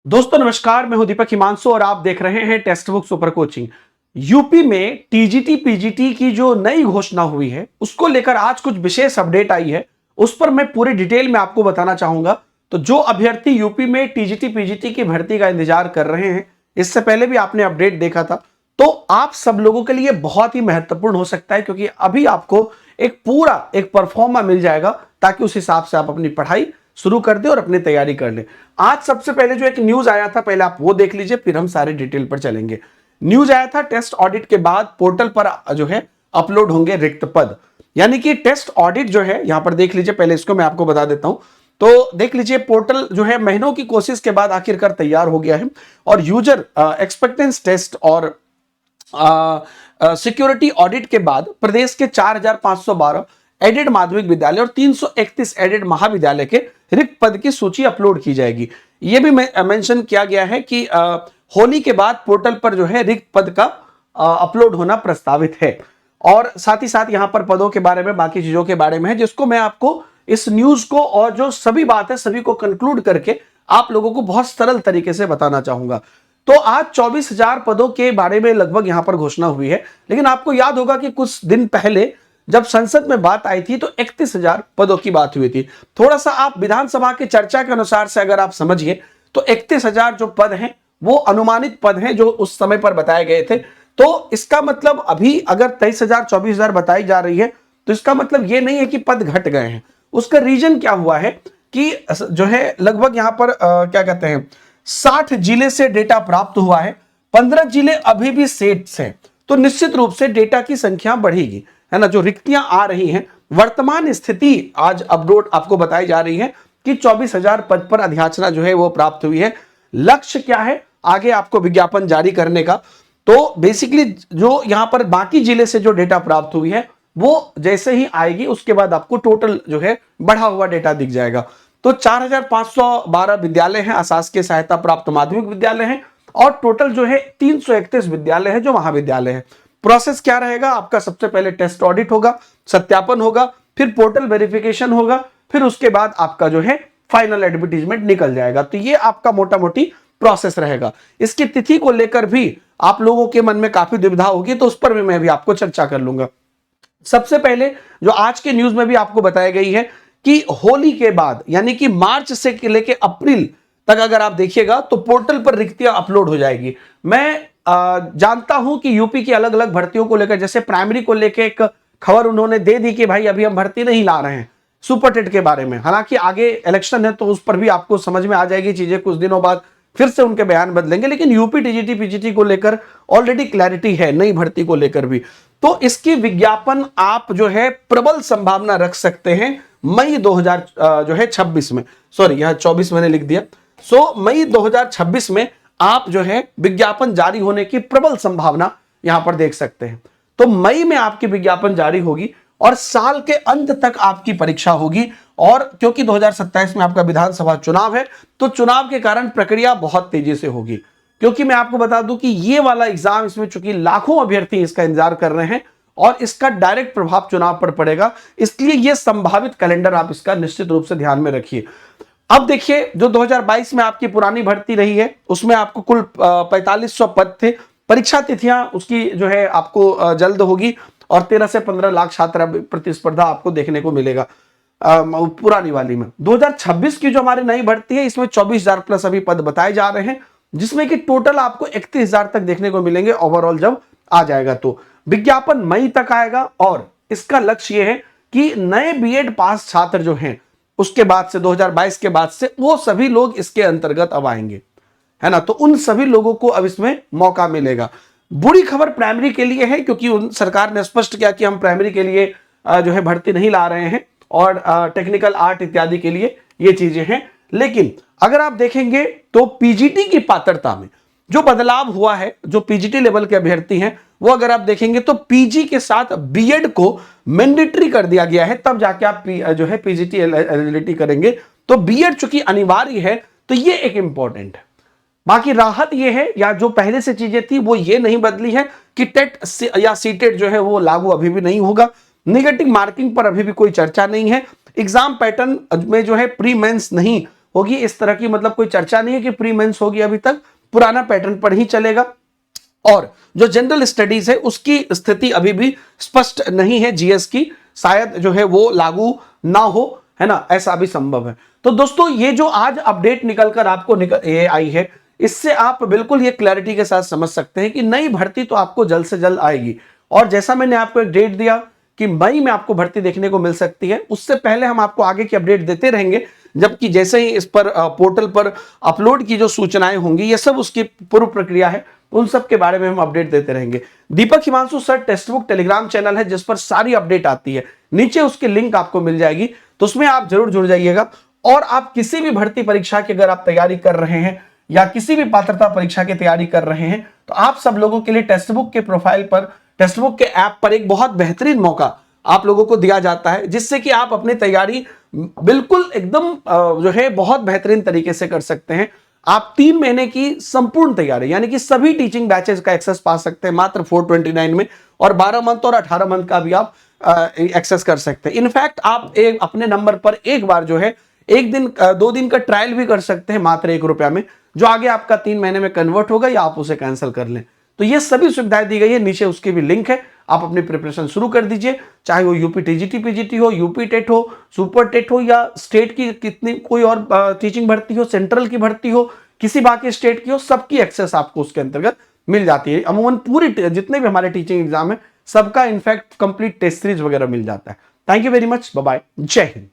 दोस्तों नमस्कार, मैं हूं दीपक हिमांशु और आप देख रहे हैं text book super coaching. UP में टीजीटी पीजीटी की जो नई घोषणा हुई है उसको लेकर आज कुछ विशेष अपडेट आई है, उस पर मैं पूरे डिटेल में आपको बताना चाहूंगा। तो जो अभ्यर्थी यूपी में टीजीटी पीजीटी की भर्ती का इंतजार कर रहे हैं, इससे पहले भी आपने अपडेट देखा था, तो आप सब लोगों के लिए बहुत ही महत्वपूर्ण हो सकता है, क्योंकि अभी आपको एक पूरा एक परफॉर्मा मिल जाएगा ताकि उस हिसाब से आप अपनी पढ़ाई शुरू कर दे और अपनी तैयारी कर ले। आज सबसे पहले जो एक न्यूज आया था, पहले आप वो देख लीजिए, फिर हम सारे डिटेल पर चलेंगे। न्यूज आया था टेस्ट ऑडिट के बाद पोर्टल पर जो है अपलोड होंगे रिक्त पद, यानी कि टेस्ट ऑडिट जो है, यहां पर देख लीजिए, पहले इसको मैं आपको बता देता हूं। तो देख लीजिए, पोर्टल जो है महीनों की कोशिश के बाद आखिरकार तैयार हो गया है और यूजर एक्सपेक्टेंस टेस्ट और सिक्योरिटी ऑडिट के बाद प्रदेश के 4512 एडेड माध्यमिक विद्यालय और 331 एडेड महाविद्यालय के रिक्त पद की सूची अपलोड की जाएगी। यह भी मेंशन किया गया है कि होली के बाद पोर्टल पर जो है रिक्त पद का अपलोड होना प्रस्तावित है। और साथ ही साथ यहां पर पदों के बारे में, बाकी चीजों के बारे में है, जिसको मैं आपको इस न्यूज को और जो सभी बात है सभी को कंक्लूड करके आप लोगों को बहुत सरल तरीके से बताना चाहूंगा। तो आज 24,000 पदों के बारे में लगभग यहां पर घोषणा हुई है, लेकिन आपको याद होगा कि कुछ दिन पहले जब संसद में बात आई थी तो 31,000 पदों की बात हुई थी। थोड़ा सा आप विधानसभा की चर्चा के अनुसार से अगर आप समझिए तो 31,000 जो पद हैं वो अनुमानित पद हैं जो उस समय पर बताए गए थे। तो इसका मतलब अभी अगर 23,000 24,000 बताई जा रही है तो इसका मतलब ये नहीं है कि पद घट गए हैं। उसका रीजन क्या हुआ है कि जो है लगभग यहां पर क्या कहते हैं 60 जिले से डेटा प्राप्त हुआ है, 15 जिले अभी भी सेट्स हैं, तो निश्चित रूप से डेटा की संख्या बढ़ेगी, है ना। जो रिक्तियां आ रही हैं, वर्तमान स्थिति आज अपलोड आपको बताई जा रही है कि 24,000 पद पर अधियाचना जो है वो प्राप्त हुई है। लक्ष्य क्या है आगे आपको विज्ञापन जारी करने का, तो बेसिकली जो यहां पर बाकी जिले से जो डेटा प्राप्त हुई है वो जैसे ही आएगी उसके बाद आपको टोटल जो है बढ़ा हुआ डेटा दिख जाएगा। तो 4,512 विद्यालय हैं, अशासकीय सहायता प्राप्त माध्यमिक विद्यालय हैं, और टोटल जो है 331 विद्यालय है जो महाविद्यालय है। प्रोसेस क्या रहेगा आपका? सबसे पहले टेस्ट ऑडिट होगा, सत्यापन होगा, फिर पोर्टल वेरिफिकेशन होगा, फिर उसके बाद आपका जो है फाइनल एडवर्टीजमेंट निकल जाएगा। तो ये आपका मोटा मोटी प्रोसेस रहेगा। इसकी तिथि को लेकर भी आप लोगों के मन में काफी दुविधा होगी, तो उस पर भी मैं भी आपको चर्चा कर लूंगा। सबसे पहले जो आज के न्यूज में भी आपको बताई गई है कि होली के बाद यानी कि मार्च से लेकर अप्रैल तक अगर आप देखिएगा तो पोर्टल पर रिक्तियां अपलोड हो जाएगी। मैं जानता हूं कि यूपी की अलग अलग भर्तियों को लेकर, जैसे प्राइमरी को लेकर एक खबर उन्होंने दे दी कि भाई अभी हम भर्ती नहीं ला रहे हैं सुपर टेट के बारे में। हालांकि आगे इलेक्शन है तो उस पर भी आपको समझ में आ जाएगी चीजें, कुछ दिनों बाद फिर से उनके बयान बदलेंगे, लेकिन यूपी टीजीटी पीजीटी को लेकर ऑलरेडी क्लैरिटी है, नई भर्ती को लेकर भी। तो इसकी विज्ञापन आप जो है प्रबल संभावना रख सकते हैं मई 2026 में, सॉरी यहां 24 मैंने लिख दिया, मई 2026 में आप जो है विज्ञापन जारी होने की प्रबल संभावना यहां पर देख सकते हैं। तो मई में आपकी विज्ञापन जारी होगी और साल के अंत तक आपकी परीक्षा होगी। और क्योंकि 2027 में आपका विधानसभा चुनाव है तो चुनाव के कारण प्रक्रिया बहुत तेजी से होगी, क्योंकि मैं आपको बता दूं कि ये वाला एग्जाम, इसमें चूंकि लाखों अभ्यर्थी इसका इंतजार कर रहे हैं और इसका डायरेक्ट प्रभाव चुनाव पर पड़ेगा, इसलिए यह संभावित कैलेंडर आप इसका निश्चित रूप से ध्यान में रखिए। अब देखिए, जो 2022 में आपकी पुरानी भर्ती रही है उसमें आपको कुल 4500 पद थे। परीक्षा तिथियां उसकी जो है आपको जल्द होगी और 13 से 15 लाख छात्र प्रतिस्पर्धा आपको देखने को मिलेगा पुरानी वाली में। 2026 की जो हमारी नई भर्ती है इसमें 24,000 प्लस अभी पद बताए जा रहे हैं, जिसमें कि टोटल आपको 31,000 तक देखने को मिलेंगे ओवरऑल जब आ जाएगा। तो विज्ञापन मई तक आएगा और इसका लक्ष्य यह है कि नए बीएड पास छात्र जो हैं उसके बाद से 2022 के बाद से वो सभी लोग इसके अंतर्गत अब आएंगे, है ना। तो उन सभी लोगों को अब इसमें मौका मिलेगा। बुरी खबर प्राइमरी के लिए है, क्योंकि सरकार ने स्पष्ट किया कि हम प्राइमरी के लिए जो है भर्ती नहीं ला रहे हैं और टेक्निकल आर्ट इत्यादि के लिए ये चीजें हैं। लेकिन अगर आप देखेंगे तो पीजीटी की पात्रता में जो बदलाव हुआ है, जो पीजीटी लेवल के अभ्यर्थी हैं वो अगर आप देखेंगे तो पीजी के साथ बीएड को मैंडेटरी कर दिया गया है, तब जाके आप जो है पीजीटी एलिजिबिलिटी करेंगे। तो बीएड चूंकि अनिवार्य है तो ये एक इंपॉर्टेंट है। बाकी राहत ये है, या जो पहले से चीजें थी वो ये नहीं बदली है कि टेट या सीटेट जो है वो लागू अभी भी नहीं होगा। नेगेटिव मार्किंग पर अभी भी कोई चर्चा नहीं है। एग्जाम पैटर्न में जो है प्री मेंस नहीं, होगी, इस तरह की मतलब कोई चर्चा नहीं है कि प्री मेंस होगी, अभी तक पुराना पैटर्न पर ही चलेगा। और जो जनरल स्टडीज है उसकी स्थिति अभी भी स्पष्ट नहीं है, जीएस की शायद जो है वो लागू ना हो, है ना, ऐसा भी संभव है। तो दोस्तों ये जो आज अपडेट निकलकर आपको ये आई है, इससे आप बिल्कुल ये क्लैरिटी के साथ समझ सकते हैं कि नई भर्ती तो आपको जल्द से जल्द आएगी। और जैसा मैंने आपको एक डेट दिया कि मई में आपको भर्ती देखने को मिल सकती है, उससे पहले हम आपको आगे की अपडेट देते रहेंगे, जबकि जैसे ही इस पर पोर्टल पर अपलोड की जो सूचनाएं होंगी, ये सब उसकी पूर्व प्रक्रिया है, उन सब के बारे में हम अपडेट देते रहेंगे। Deepak Himanshu sir text book Telegram channel है जिस पर सारी अपडेट आती है, नीचे उसकी लिंक आपको मिल जाएगी, तो उसमें आप जरूर जुड़ जाइएगा। और आप किसी भी भर्ती परीक्षा की अगर आप तैयारी कर रहे हैं या किसी भी पात्रता परीक्षा की तैयारी कर रहे हैं, तो आप सब लोगों के लिए टेक्स्ट बुक के प्रोफाइल पर, टेक्स्ट बुक के ऐप पर एक बहुत बेहतरीन मौका आप लोगों को दिया जाता है, जिससे कि आप अपनी तैयारी बिल्कुल एकदम जो है बहुत बेहतरीन तरीके से कर सकते हैं। आप 3 महीने की संपूर्ण तैयारी यानी कि सभी टीचिंग बैचेस का एक्सेस पा सकते हैं मात्र 429 में, और 12 मंथ और 18 मंथ का भी आप एक्सेस कर सकते हैं। इनफैक्ट आप अपने नंबर पर एक बार जो है 1 दिन 2 दिन का ट्रायल भी कर सकते हैं मात्र 1 रुपया में, जो आगे आपका 3 महीने में कन्वर्ट होगा या आप उसे कैंसिल कर लें। तो ये सभी सुविधाएं दी गई है, नीचे उसकी भी लिंक है, आप अपनी प्रिपरेशन शुरू कर दीजिए, चाहे वो यूपी टीजीटी पीजीटी हो, यूपी टेट हो, सुपर टेट हो, या स्टेट की कितनी कोई और टीचिंग भर्ती हो, सेंट्रल की भर्ती हो, किसी बाकी स्टेट की हो, सबकी एक्सेस आपको उसके अंतर्गत मिल जाती है। अमूमन पूरी जितने भी हमारे टीचिंग एग्जाम है सबका इनफैक्ट कंप्लीट टेस्ट सीरीज वगैरह मिल जाता है। Thank you very much, bye bye, जय हिंद।